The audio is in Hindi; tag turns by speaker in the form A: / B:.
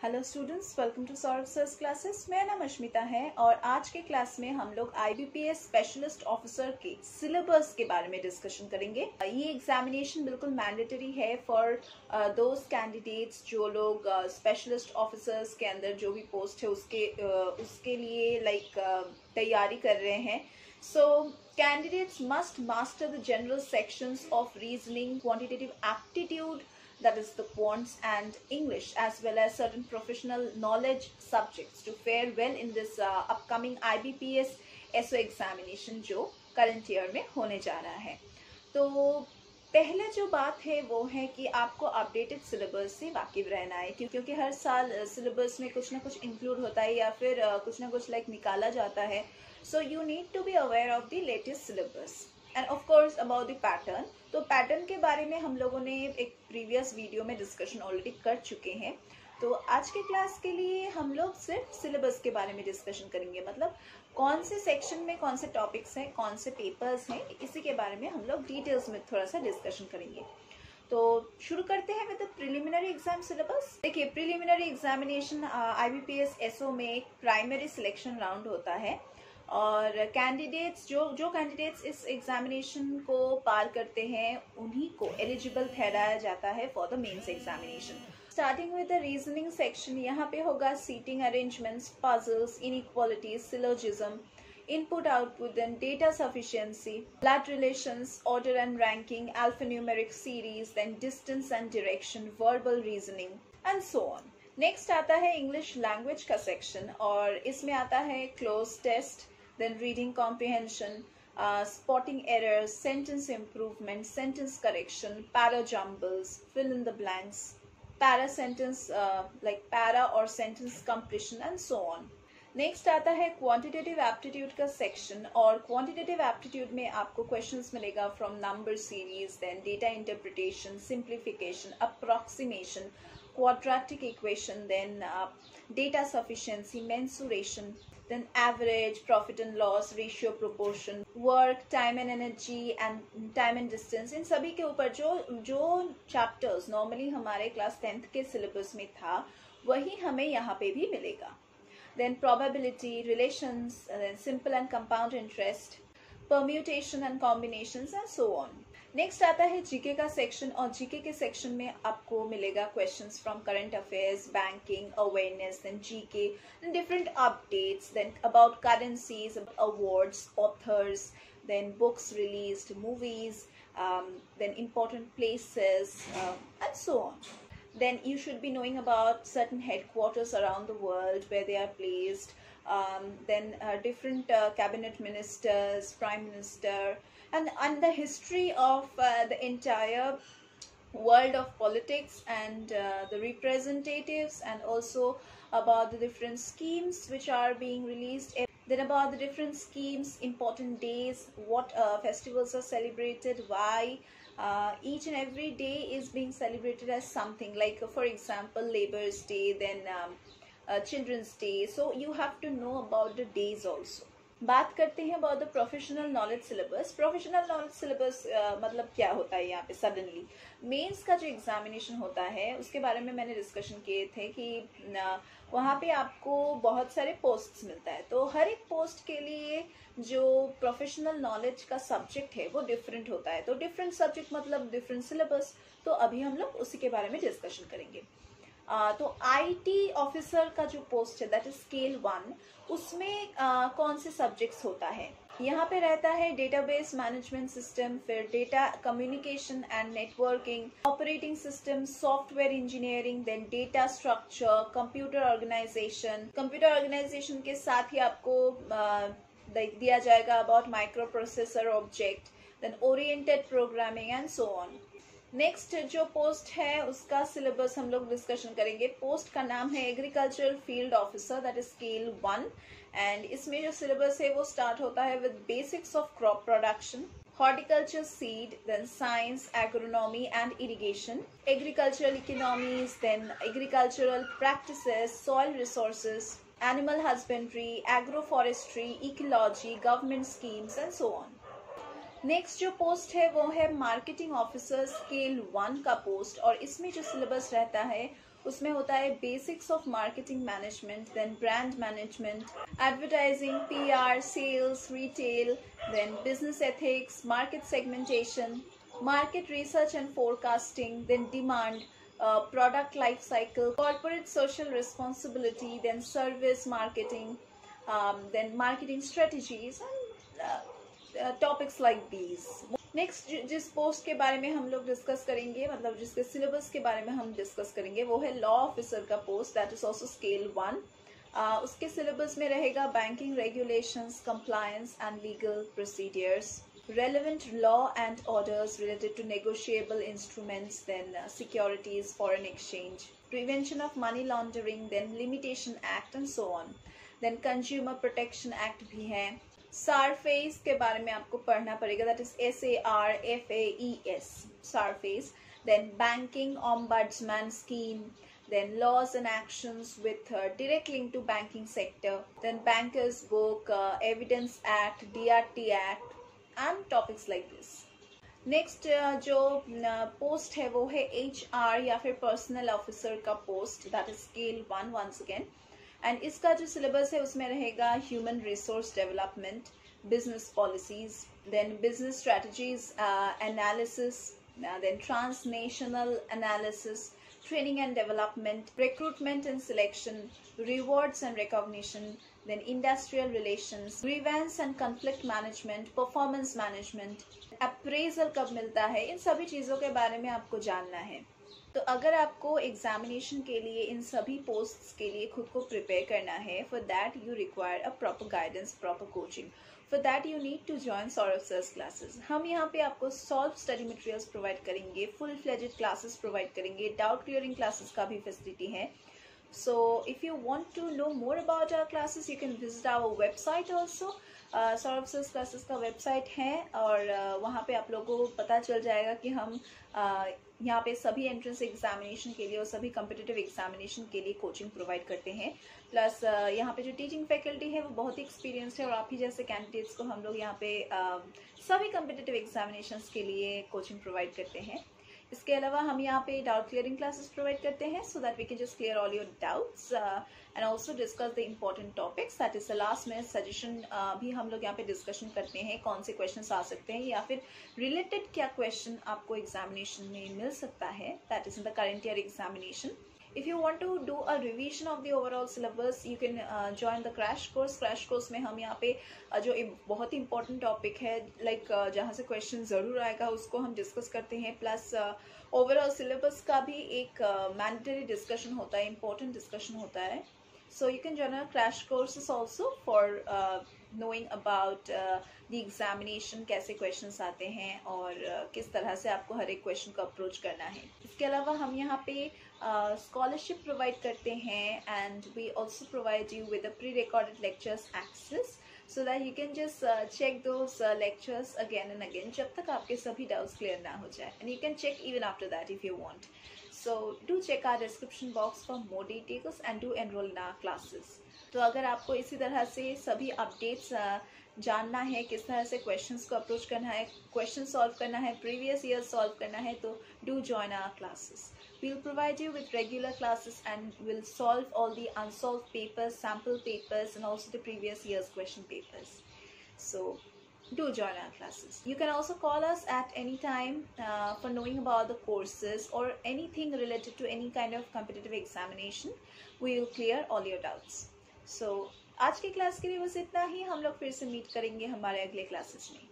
A: Hello students, welcome to Saurabh sir's classes. मेरा नाम अश्मिता है और आज के क्लास में हम लोग आईबीपीएस स्पेशलिस्ट ऑफिसर के सिलेबस के बारे में डिस्कशन करेंगे। ये एग्जामिनेशन बिल्कुल मैंडेटरी है फॉर दोज कैंडिडेट्स जो लोग स्पेशलिस्ट ऑफिसर्स के अंदर जो भी पोस्ट है उसके लिए तैयारी कर रहे हैं। So candidates must master the general sections of reasoning, quantitative aptitude, that is the quants, and English, as well as certain professional knowledge subjects to fare well in this upcoming IBPS SO examination जो current year में होने जा रहा है। तो पहले जो बात है वो है कि आपको अपडेटेड सिलेबस से वाकिफ रहना है, क्योंकि हर साल सिलेबस में कुछ ना कुछ इंक्लूड होता है या फिर कुछ ना कुछ निकाला जाता है। So you need to be aware of the latest syllabus and of course about the pattern. तो पैटर्न के बारे में हम लोगों ने एक प्रीवियस वीडियो में डिस्कशन ऑलरेडी कर चुके हैं। तो आज के क्लास के लिए हम लोग सिर्फ सिलेबस के बारे में डिस्कशन करेंगे, मतलब कौन से सेक्शन में कौन से टॉपिक्स हैं, कौन से पेपर्स हैं, इसी के बारे में हम लोग डिटेल्स में थोड़ा सा डिस्कशन करेंगे। तो शुरू करते हैं विद प्रिलिमिनरी एग्जाम सिलेबस। देखिए, प्रिलिमिनरी एग्जामिनेशन आईबीपीएस एसओ में एक प्राइमरी सिलेक्शन राउंड होता है और कैंडिडेट्स जो कैंडिडेट्स इस एग्जामिनेशन को पार करते हैं उन्हीं को एलिजिबल ठहराया जाता है for the mains examination. Starting with the reasoning section, यहाँ पे होगा seating arrangements, puzzles, inequalities, syllogism, input output, then data sufficiency, blood relations, order and ranking, alphanumeric series, then distance and direction, verbal reasoning and so on. Next आता है इंग्लिश लैंग्वेज का सेक्शन और इसमें आता है cloze test, then reading comprehension, spotting errors, sentence improvement, sentence correction, para jumbles, fill in the blanks, para sentence like para or sentence completion and so on. Next आता है क्वांटिटेटिव एप्टीट्यूड का सेक्शन और क्वांटिटेटिव एप्टीट्यूड में आपको क्वेश्चंस मिलेगा from number series, then data interpretation, simplification, approximation, quadratic equation, then data sufficiency, mensuration, then average, profit and loss, ratio, proportion, work, time and energy and time and distance। इन सभी के ऊपर जो चैप्टर्स नॉर्मली हमारे क्लास 10th के सिलेबस में था वही हमें यहाँ पे भी मिलेगा। then probability, relations, then simple and compound interest, permutation and combinations and so on। Next आता है जीके का सेक्शन और जीके के सेक्शन में आपको मिलेगा questions from current affairs, banking, awareness, then GK, different updates, then about currencies, awards, authors, then books released, movies, then important places and so on. Then you should be knowing about certain headquarters around the world where they are placed, then different cabinet ministers, prime minister, and the history of the entire world of politics and the representatives, and also about the different schemes which are being released, then about the different schemes, important days, what festivals are celebrated, why each and every day is being celebrated as something, like for example Labor's Day, then Children's Day, so you have to know about the days also। बात करते हैं about the professional knowledge syllabus. Professional knowledge syllabus मतलब क्या होता है यहाँ पे सडनली। मेंस का जो एग्जामिनेशन होता है उसके बारे में मैंने डिस्कशन किए थे कि वहाँ पे आपको बहुत सारे पोस्ट्स मिलता है, तो हर एक पोस्ट के लिए जो प्रोफेशनल नॉलेज का सब्जेक्ट है वो डिफरेंट होता है। तो डिफरेंट सब्जेक्ट मतलब डिफरेंट सिलेबस, तो अभी हम लोग उसी के बारे में डिस्कशन करेंगे। तो आईटी ऑफिसर का जो पोस्ट है दैट इज स्केल 1, उसमें कौन से सब्जेक्ट्स होता है। यहाँ पे रहता है डेटाबेस मैनेजमेंट सिस्टम, फिर data communication and networking, operating system, software engineering, then data structure, computer organisation. Computer organisation के साथ ही आपको दिया जाएगा about micro processor object, then oriented programming and so on. Next जो पोस्ट है उसका सिलेबस हम लोग डिस्कशन करेंगे। पोस्ट का नाम है agricultural field officer, that is scale 1, and इसमें जो सिलेबस है वो स्टार्ट होता है with basics of crop production, horticulture seed, then science, agronomy and irrigation, agricultural economies, then agricultural practices, soil resources, animal husbandry, agro forestry, ecology, government schemes and so on. Next जो पोस्ट है वो है मार्केटिंग ऑफिसर स्केल 1 का पोस्ट और इसमें जो सिलेबस रहता है उसमें होता है basics of marketing management, then brand management, advertising, PR, sales, retail, then business ethics, market segmentation, market research and forecasting, then demand, product life cycle, corporate social responsibility, then service marketing, then marketing strategies and topics like these. Next जिस पोस्ट के बारे में हम लोग डिस्कस करेंगे, मतलब जिसके सिलेबस के बारे में हम डिस्कस करेंगे, वो है लॉ ऑफिसर का post, that is also scale 1. उसके सिलेबस में रहेगा banking regulations, compliance and legal procedures, relevant law and orders related to negotiable instruments, then securities, foreign exchange, prevention of money laundering, then limitation act and so on. Then consumer protection act भी है. SARFAES के बारे में आपको पढ़ना पड़ेगा, that is SARFAES, SARFAES. Then banking ombudsman scheme, then laws and actions with direct link to banking sector, then bankers book, evidence act, DRT act and topics like this. Next जो पोस्ट है वो है HR या फिर पर्सनल ऑफिसर का post, that is scale 1 once again. And इसका जो सिलेबस है उसमें रहेगा human resource development, business policies, then business strategies analysis, then transnational analysis, training and development, recruitment and selection, rewards and recognition, then industrial relations, grievance and conflict management, performance management, appraisal कब मिलता है, इन सभी चीज़ों के बारे में आपको जानना है. तो अगर आपको एग्जामिनेशन के लिए इन सभी पोस्ट्स के लिए खुद को प्रिपेयर करना है, for that you require a proper guidance, proper coaching. For that you need to join Saurabh sir's classes. हम यहाँ पे आपको सॉल्व स्टडी मटेरियल्स प्रोवाइड करेंगे, फुल फ्लेजेड क्लासेस प्रोवाइड करेंगे, डाउट क्लियरिंग क्लासेस का भी फैसिलिटी है. So if you want to know more about our classes, you can visit our website also. Saurabh sir's classes का वेबसाइट है और वहाँ पे आप लोगों को पता चल जाएगा कि हम यहाँ पे सभी एंट्रेंस एग्जामिनेशन के लिए और सभी कम्पिटिटिव एग्जामिनेशन के लिए कोचिंग प्रोवाइड करते हैं. प्लस यहाँ पे जो टीचिंग फैकल्टी है वो बहुत ही एक्सपीरियंस्ड है और आप ही जैसे कैंडिडेट्स को हम लोग यहाँ पे सभी कम्पिटिटिव एग्जामिनेशंस के लिए कोचिंग प्रोवाइड करते हैं. इसके अलावा हम यहाँ पे डाउट क्लियरिंग क्लासेस प्रोवाइड करते हैं, so that we can just clear all your doubts and also discuss the important topics. That is the last minute suggestion भी हम लोग यहाँ पे डिस्कशन करते हैं, कौन से क्वेश्चन आ सकते हैं या फिर रिलेटेड क्या क्वेश्चन आपको एग्जामिनेशन में मिल सकता है, that is in the current year examination. If you want to do a revision of the overall syllabus, you can join the crash course. Crash course में हम यहाँ पे जो बहुत ही important topic है, like जहाँ से question ज़रूर आएगा उसको हम discuss करते हैं. Plus overall syllabus का भी एक mandatory discussion होता है, important discussion होता है. So you can join our crash courses also for knowing about the examination, कैसे questions आते हैं और किस तरह से आपको हर एक question को approach करना है. इसके अलावा हम यहाँ पे scholarship provide करते हैं and we also provide you with the pre-recorded lectures access so that you can just check those lectures again and again जब तक आपके सभी doubts clear ना हो जाए, and you can check even after that if you want. So do check our description box for more details and do enroll in our classes. तो अगर आपको इसी तरह से सभी अपडेट्स जानना है, किस तरह से क्वेश्चंस को अप्रोच करना है, क्वेश्चन सॉल्व करना है, प्रीवियस ईयर सॉल्व करना है, तो do join our classes. We'll provide you with regular classes and we'll solve all the unsolved papers, sample papers and also the previous year's question papers. So do join our classes. You can also call us at any time for knowing about the courses or anything related to any kind of competitive examination. We will clear all your doubts. So आज की क्लास के लिए बस इतना ही. हम लोग फिर से मीट करेंगे हमारे अगले क्लासेस में.